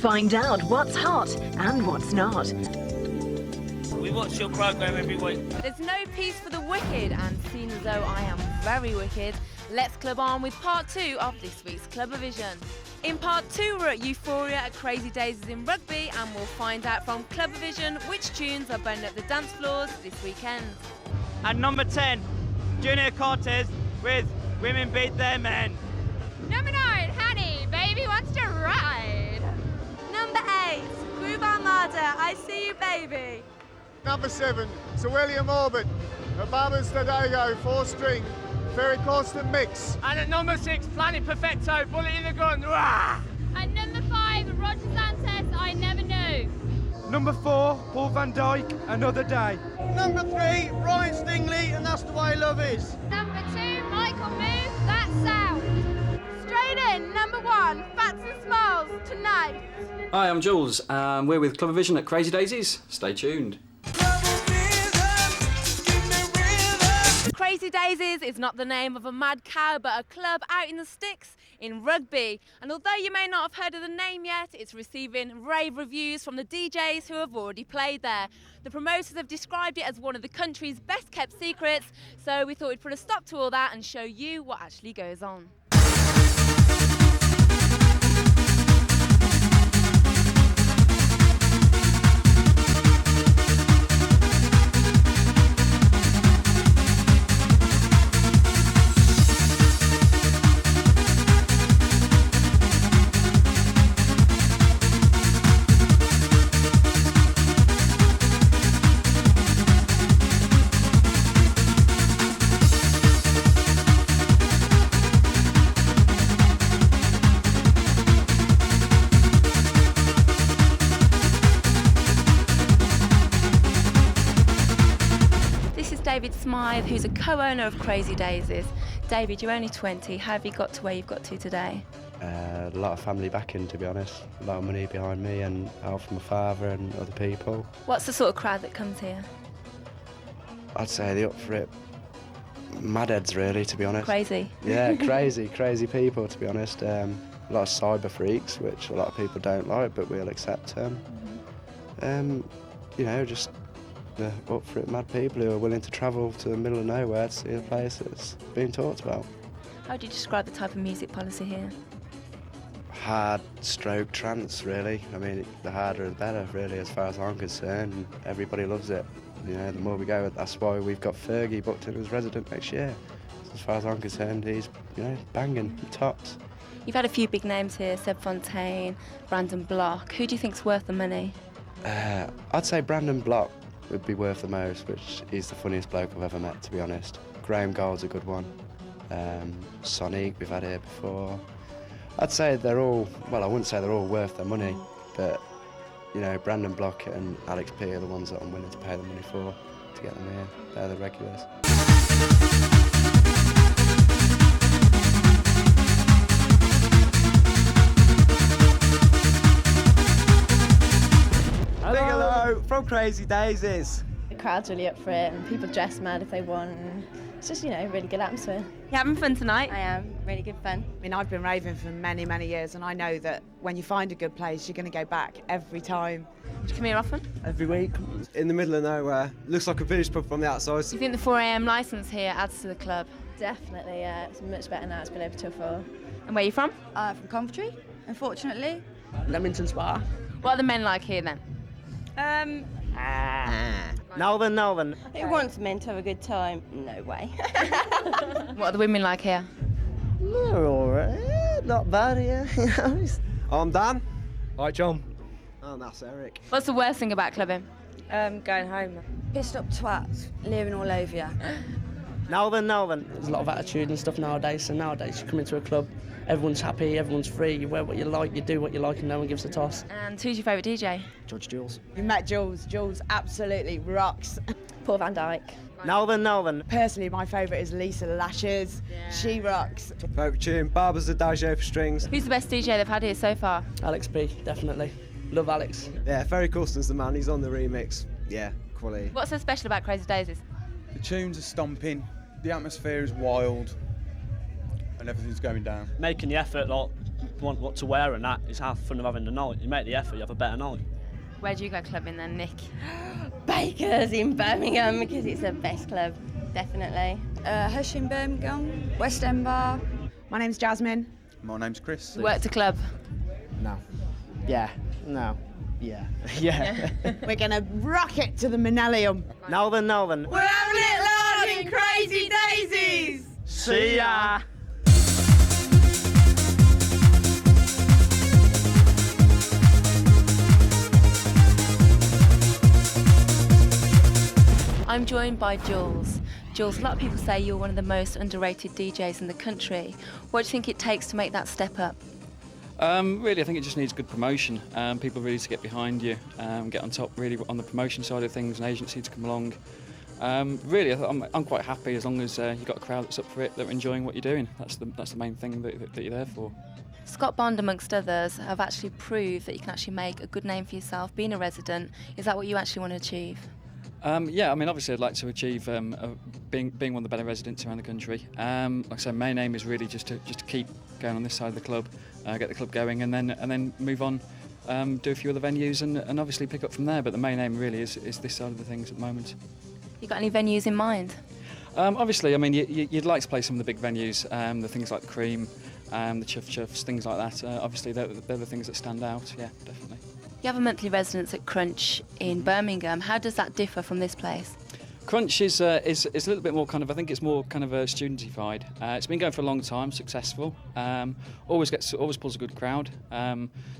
Find out what's hot and what's not. We watch your programme every week. There's no peace for the wicked, and seeing as though I am very wicked, let's club on with part 2 of this week's CLUBAVISION. In part 2, we're at Euphoria at Crazy Daisies in Rugby, and we'll find out from CLUBAVISION which tunes are burning up the dance floors this weekend. And number 10, Junior Cortez with Women Beat Their Men. Number 9, Honey, Baby Wants to Ride. Number 8, Groove Armada, I See You Baby. Number 7, Sir William Orbit, the Barbers Tadego, 4-string, Ferry Corsten mix. And at number 6, Planet Perfecto, Bullet in the Gun. Rah! And number 5, Roger Santos, I Never Knew. Number 4, Paul van Dyk, Another Day. Number 3, Ryan Stingley, and That's the Way Love Is. Number 2, Michael Move, That Sound. Straight in, number 1, Fats and Smalls, Tonight. Hi, I'm Jules. We're with CLUBAVISION at Crazy Daisies. Stay tuned. Crazy Daisies is not the name of a mad cow, but a club out in the sticks in Rugby. And although you may not have heard of the name yet, it's receiving rave reviews from the DJs who have already played there. The promoters have described it as one of the country's best kept secrets, so we thought we'd put a stop to all that and show you what actually goes on. David Smyth, who's a co-owner of Crazy Daisies. David, you're only 20. How have you got to where you've got to today? A lot of family backing, to be honest. A lot of money behind me and help from my father and other people. What's the sort of crowd that comes here? I'd say the up for it madheads, really, to be honest. Crazy? Yeah, crazy people, to be honest. A lot of cyber freaks, which a lot of people don't like, but we'll accept them. You know, just the up for it mad people who are willing to travel to the middle of nowhere to see a place that's being talked about. How do you describe the type of music policy here? Hard stroke trance, really. I mean, the harder the better, really, as far as I'm concerned. Everybody loves it. You know, the more we go, that's why we've got Fergie booked in as resident next year. As far as I'm concerned, he's, you know, banging tops. You've had a few big names here, Seb Fontaine, Brandon Block. Who do you think's worth the money? I'd say Brandon Block would be worth the most, which he's the funniest bloke I've ever met, to be honest. Graham Gold's a good one. Sonic, we've had here before. I'd say they're all, well, I wouldn't say they're all worth their money, but, you know, Brandon Block and Alex P are the ones that I'm willing to pay the money for to get them here. They're the regulars. Hello, from Crazy Daisies. The crowd's really up for it and people dress mad if they want. And it's just, you know, really good atmosphere. You having fun tonight? I am. Really good fun. I mean, I've been raving for many, many years, and I know that when you find a good place, you're going to go back every time. Do you come here often? Every week. In the middle of nowhere. Looks like a village pub from the outside. Do you think the 4 a.m. licence here adds to the club? Definitely, yeah. It's much better now. It's been over till 4. And where are you from? From Coventry, unfortunately. Leamington Spa. What are the men like here then? Northern. Who wants men to have a good time? No way. What are the women like here? They're all right. Not bad here. I'm Dan. Hi, John. And that's Eric. What's the worst thing about clubbing? Going home. Pissed up twats, leering all over you. Northern. There's a lot of attitude and stuff nowadays, so nowadays you come into a club, everyone's happy, everyone's free, you wear what you like, you do what you like, and no one gives a toss. And who's your favourite DJ? Judge Jules. You met Jules. Jules absolutely rocks. Paul van Dyk. Northern. Personally, my favourite is Lisa Lashes. Yeah. She rocks. Favourite tune, Barbers Tadego for strings. Who's the best DJ they've had here so far? Alex B, definitely. Love Alex. Yeah, Ferry Corsten's the man, he's on the remix. Yeah, quality. What's so special about Crazy Daisies? The tunes are stomping, the atmosphere is wild, and and everything's going down. Making the effort, like, want what to wear and that is half the fun of having the night. You make the effort, you have a better night. Where do you go clubbing then, Nick? Baker's in Birmingham because it's the best club, definitely. Hush in Birmingham, West End Bar. My name's Jasmine. My name's Chris. Worked a club? No. Yeah. No. Yeah. Yeah. We're going to rock it to the Millennium. Northern. We're having it loud in Crazy Daisies! See ya! I'm joined by Jules. Jules, a lot of people say you're one of the most underrated DJs in the country. What do you think it takes to make that step up? Really, I think it just needs good promotion. People really to get behind you, get on top really on the promotion side of things, an agency to come along. Really, I'm quite happy as long as you've got a crowd that's up for it, that are enjoying what you're doing. That's the main thing that you're there for. Scott Bond, amongst others, have actually proved that you can actually make a good name for yourself being a resident. Is that what you actually want to achieve? Yeah, I mean, obviously I'd like to achieve being one of the better residents around the country. Like I said, my aim is really just to keep going on this side of the club, get the club going, and then move on, do a few other venues, and obviously pick up from there. But the main aim really is this side of the things at the moment. You got any venues in mind? Obviously, I mean, you'd like to play some of the big venues, the things like the Cream, the Chuff Chuffs, things like that. Obviously, they're the things that stand out. Yeah, definitely. You have a monthly residence at Crunch in Birmingham. How does that differ from this place? Crunch is a little bit more kind of, I think it's more kind of studentified. It's been going for a long time, successful. Always pulls a good crowd.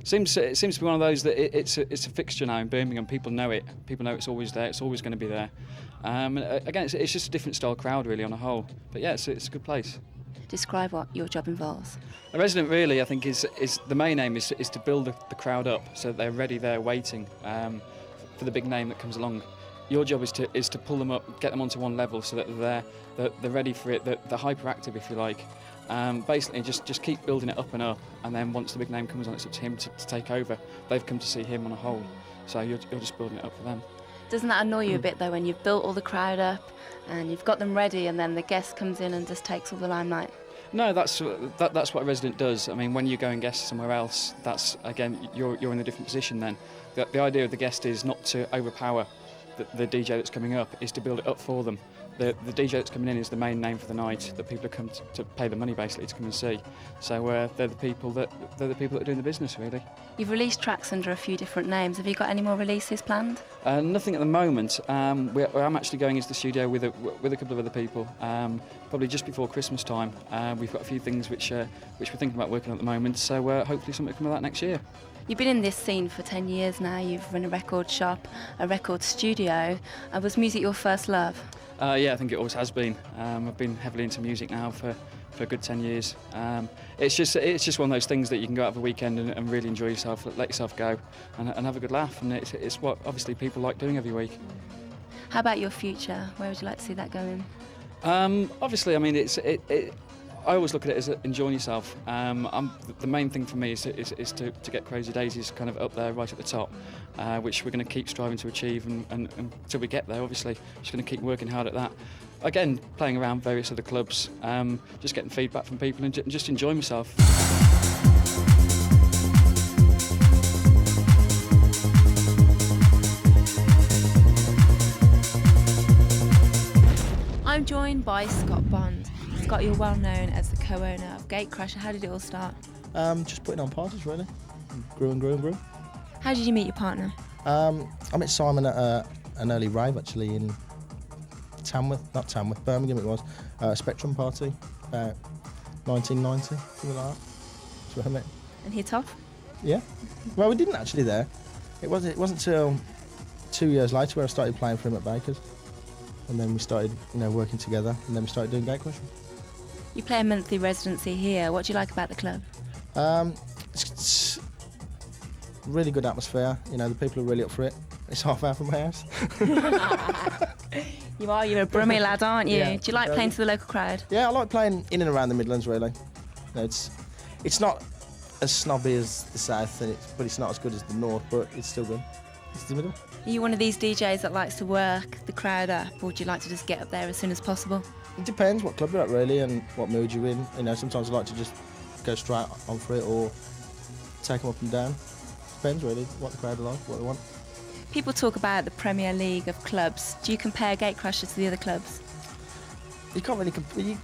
Seems to be one of those that it's a fixture now in Birmingham. People know it. People know it's always there. It's always going to be there. Again, it's just a different style crowd really on a whole. But yeah, it's a good place. Describe what your job involves. A resident really, I think, is the main aim is to build the crowd up so that they're ready there waiting for the big name that comes along. Your job is to pull them up, get them onto one level so that they're ready for it, they're hyperactive if you like. Basically just keep building it up and up, and then once the big name comes on, it's up to him to take over. They've come to see him on a whole, so you're just building it up for them. Doesn't that annoy you a bit though, when you've built all the crowd up and you've got them ready and then the guest comes in and just takes all the limelight? No, that's what a resident does. I mean, when you go and guest somewhere else, that's again you're in a different position then. The idea of the guest is not to overpower the DJ that's coming up, is to build it up for them. The DJ that's coming in is the main name for the night that people have come to pay the money basically to come and see. So they're the people that are doing the business really. You've released tracks under a few different names. Have you got any more releases planned? Nothing at the moment. I'm actually going into the studio with a couple of other people. Probably just before Christmas time. We've got a few things which we're thinking about working on at the moment. So hopefully something will come of that next year. You've been in this scene for 10 years now. You've run a record shop, a record studio. Was music your first love? Yeah, I think it always has been. I've been heavily into music now for a good 10 years. It's just one of those things that you can go out for a weekend and really enjoy yourself, let yourself go and have a good laugh, and it's what obviously people like doing every week. How about your future? Where would you like to see that going? Obviously, I mean, I always look at it as enjoying yourself. The main thing for me is to get Crazy Daisies kind of up there, right at the top, which we're going to keep striving to achieve, and until we get there, obviously, just going to keep working hard at that. Again, playing around various other clubs, just getting feedback from people and just enjoying myself. I'm joined by Scott Bond. Scott, you're well known as the co-owner of Gatecrasher. How did it all start? Just putting on parties, really. Grew and grew and grew. How did you meet your partner? I met Simon at an early rave, actually, in Birmingham it was. A Spectrum party, about 1990, something like that. That's where I met. And hit off? Yeah. Well, we didn't actually there. It wasn't until 2 years later where I started playing for him at Baker's. And then we started, working together, and then we started doing Gatecrasher. You play a monthly residency here. What do you like about the club? It's really good atmosphere. The people are really up for it. It's half hour from my house. You're a Brummie lad, aren't you? Yeah. Do you like playing to the local crowd? Yeah, I like playing in and around the Midlands, really. It's not as snobby as the South, but it's not as good as the North, but it's still good. It's the middle. Are you one of these DJs that likes to work the crowd up, or do you like to just get up there as soon as possible? It depends what club you're at really and what mood you're in. You know, sometimes I like to just go straight on for it or take them up and down. Depends really what the crowd are like, what they want. People talk about the Premier League of clubs. Do you compare Gatecrasher to the other clubs? You can't really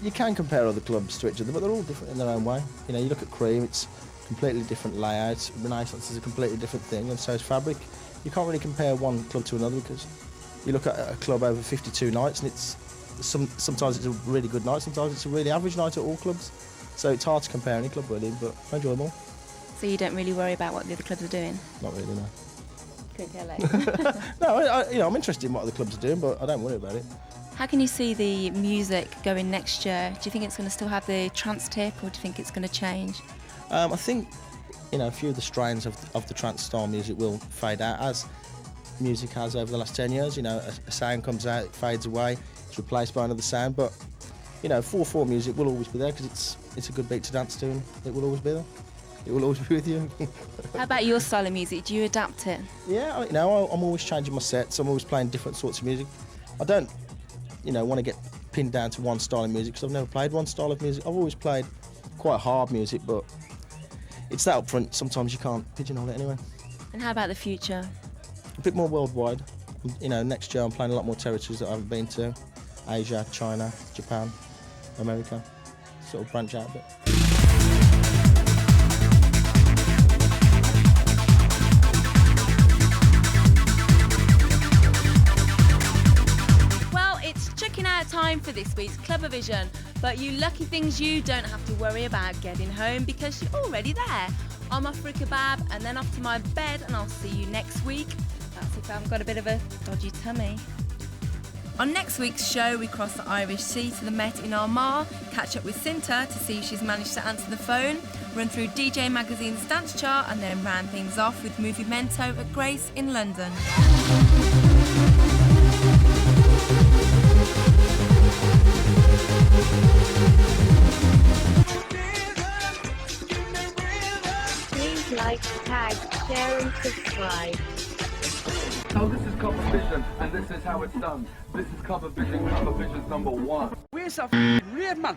you can compare other clubs to each other, but they're all different in their own way. You know, you look at Cream, it's completely different layout. Renaissance is a completely different thing, and so is Fabric. You can't really compare one club to another because you look at a club over 52 nights, and it's sometimes it's a really good night, sometimes it's a really average night at all clubs. So it's hard to compare any club really, but I enjoy them all. So you don't really worry about what the other clubs are doing? Not really, no. Couldn't care less. No, you know, I'm interested in what other clubs are doing, but I don't worry about it. How can you see the music going next year? Do you think it's going to still have the trance tip, or do you think it's going to change? I think, you know, a few of the strains of the trance style music will fade out, as music has over the last 10 years. You know, a sound comes out, it fades away, it's replaced by another sound, but, you know, 4/4 music will always be there because it's a good beat to dance to, and it will always be there. It will always be with you. How about your style of music? Do you adapt it? Yeah, you know, I'm always changing my sets. I'm always playing different sorts of music. I don't, you know, want to get pinned down to one style of music because I've never played one style of music. I've always played quite hard music, but it's that up front. Sometimes you can't pigeonhole it anyway. And how about the future? A bit more worldwide. You know, next year I'm playing a lot more territories that I haven't been to. Asia, China, Japan, America. Sort of branch out a bit. Time for this week's CLUBAVISION, but you lucky things, you don't have to worry about getting home because you're already there. I'm off for a kebab and then off to my bed, and I'll see you next week. That's if I've got a bit of a dodgy tummy. On next week's show, we cross the Irish Sea to the Met in Armagh, catch up with Cinta to see if she's managed to answer the phone, run through DJ Magazine's dance chart, and then round things off with Movimento at Grace in London. Please like, tag, share and subscribe. So this is CLUBAVISION, and this is how it's done. This is CLUBAVISION, CLUBAVISION's #1. Where's a rave, man?